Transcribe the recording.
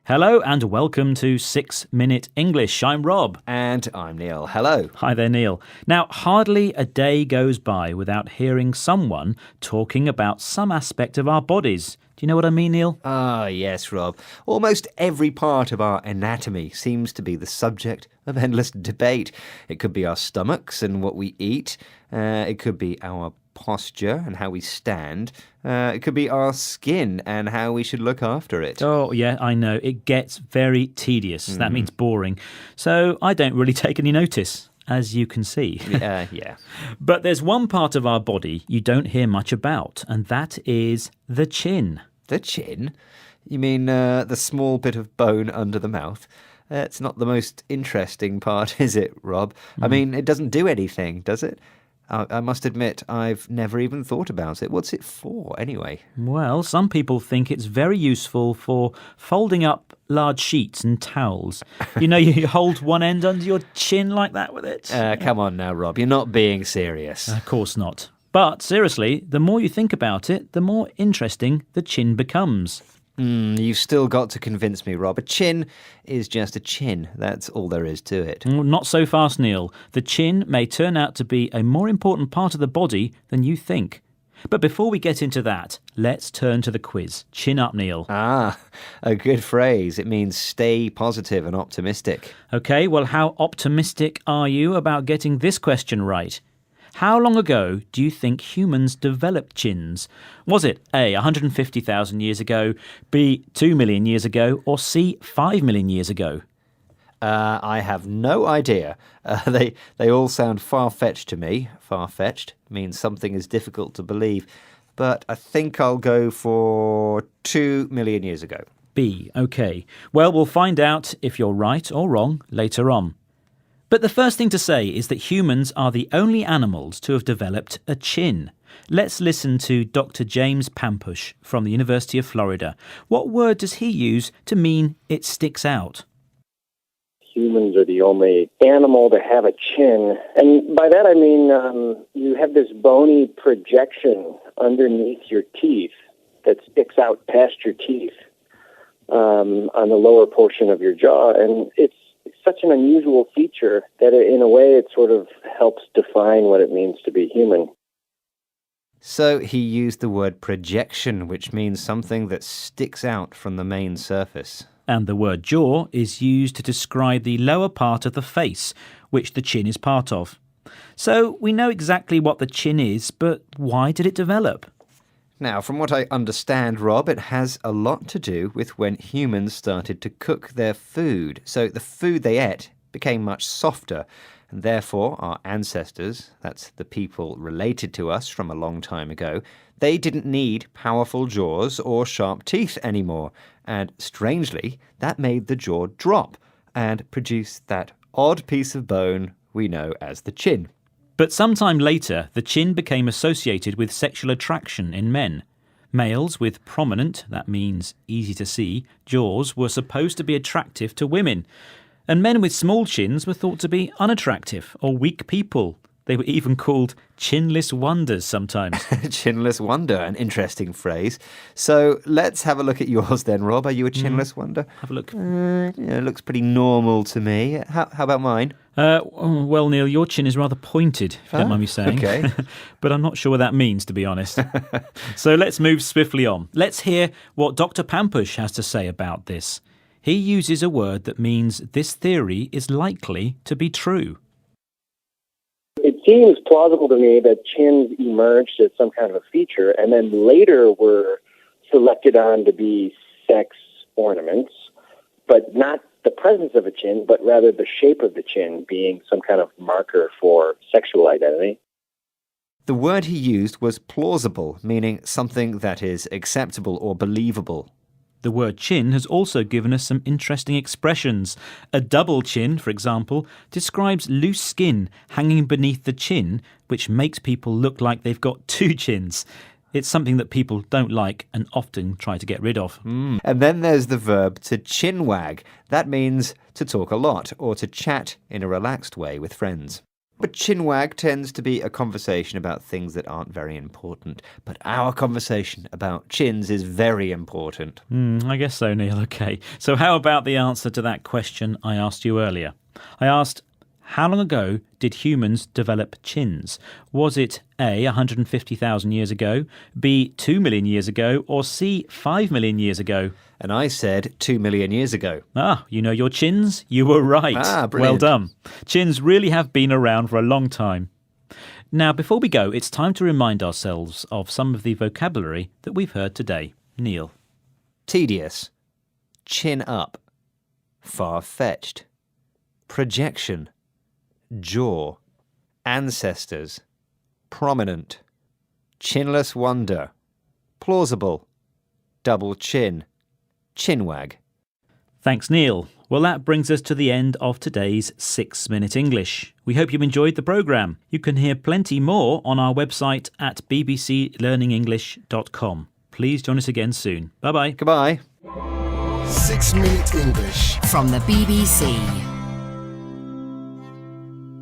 Hello and welcome to 6 Minute English. I'm Rob. And I'm Neil. Hello. Hi there, Neil. Now, hardly a day goes by without hearing someone talking about some aspect of our bodies. Do you know what I mean, Neil? Yes, Rob. Almost every part of our anatomy seems to be the subject of endless debate. It could be our stomachs and what we eat. It could be our posture and how we stand. It could be our skin and how we should look after it. Oh, yeah, I know. It gets very tedious. That means boring. So I don't really take any notice, as you can see. Yeah. But there's one part of our body you don't hear much about, and that is the chin. The chin? You mean the small bit of bone under the mouth? It's not the most interesting part, is it, Rob? I mean, it doesn't do anything, does it? I must admit, I've never even thought about it. What's it for, anyway? Well, some people think it's very useful for folding up large sheets and towels. You know, you hold one end under your chin like that with it. Come on now, Rob. You're not being serious. Of course not. But seriously, the more you think about it, the more interesting the chin becomes. You've still got to convince me, Rob. A chin is just a chin. That's all there is to it. Not so fast, Neil. The chin may turn out to be a more important part of the body than you think. But before we get into that, let's turn to the quiz. Chin up, Neil. A good phrase. It means stay positive and optimistic. OK, well, how optimistic are you about getting this question right? How long ago do you think humans developed chins? Was it A, 150,000 years ago, B, 2 million years ago, or C, 5 million years ago? I have no idea. They all sound far-fetched to me. Far-fetched means something is difficult to believe. But I think I'll go for 2 million years ago. B, OK. Well, we'll find out if you're right or wrong later on. But the first thing to say is that humans are the only animals to have developed a chin. Let's listen to Dr. James Pampush from the University of Florida. What word does he use to mean it sticks out? Humans are the only animal to have a chin. And by that I mean you have this bony projection underneath your teeth that sticks out past your teeth on the lower portion of your jaw. And it's such an unusual feature that in a way it sort of helps define what it means to be human. So he used the word projection, which means something that sticks out from the main surface. And the word jaw is used to describe the lower part of the face, which the chin is part of. So we know exactly what the chin is, but why did it develop? Now, from what I understand, Rob, it has a lot to do with when humans started to cook their food. So the food they ate became much softer, and therefore our ancestors, that's the people related to us from a long time ago, they didn't need powerful jaws or sharp teeth anymore. And strangely, that made the jaw drop and produce that odd piece of bone we know as the chin. But sometime later, the chin became associated with sexual attraction in men. Males with prominent, that means easy to see, jaws were supposed to be attractive to women. And men with small chins were thought to be unattractive or weak people. They were even called chinless wonders sometimes. Chinless wonder, an interesting phrase. So let's have a look at yours then, Rob. Are you a chinless wonder? Have a look. It looks pretty normal to me. How about mine? Well, Neil, your chin is rather pointed, if you don't mind me saying. Okay. But I'm not sure what that means, to be honest. So let's move swiftly on. Let's hear what Dr. Pampush has to say about this. He uses a word that means this theory is likely to be true. It seems plausible to me that chins emerged as some kind of a feature and then later were selected on to be sex ornaments, but not the presence of a chin, but rather the shape of the chin being some kind of marker for sexual identity. The word he used was plausible, meaning something that is acceptable or believable. The word chin has also given us some interesting expressions. A double chin, for example, describes loose skin hanging beneath the chin, which makes people look like they've got two chins. It's something that people don't like and often try to get rid of. And then there's the verb to chinwag. That means to talk a lot or to chat in a relaxed way with friends. But chinwag tends to be a conversation about things that aren't very important. But our conversation about chins is very important. I guess so, Neil. OK. So how about the answer to that question I asked you earlier? I asked, how long ago did humans develop chins? Was it A, 150,000 years ago, B, 2 million years ago, or C, 5 million years ago? And I said 2 million years ago. Ah, you know your chins? You were right. Brilliant. Well done. Chins really have been around for a long time. Now, before we go, it's time to remind ourselves of some of the vocabulary that we've heard today. Neil. Tedious. Chin up. Far-fetched. Projection. Jaw. Ancestors. Prominent. Chinless wonder. Plausible. Double chin. Chinwag. Thanks, Neil. Well, that brings us to the end of today's 6 Minute English. We hope you enjoyed the programme. You can hear plenty more on our website at bbclearningenglish.com. Please join us again soon. Bye-bye. Goodbye. 6 Minute English from the BBC.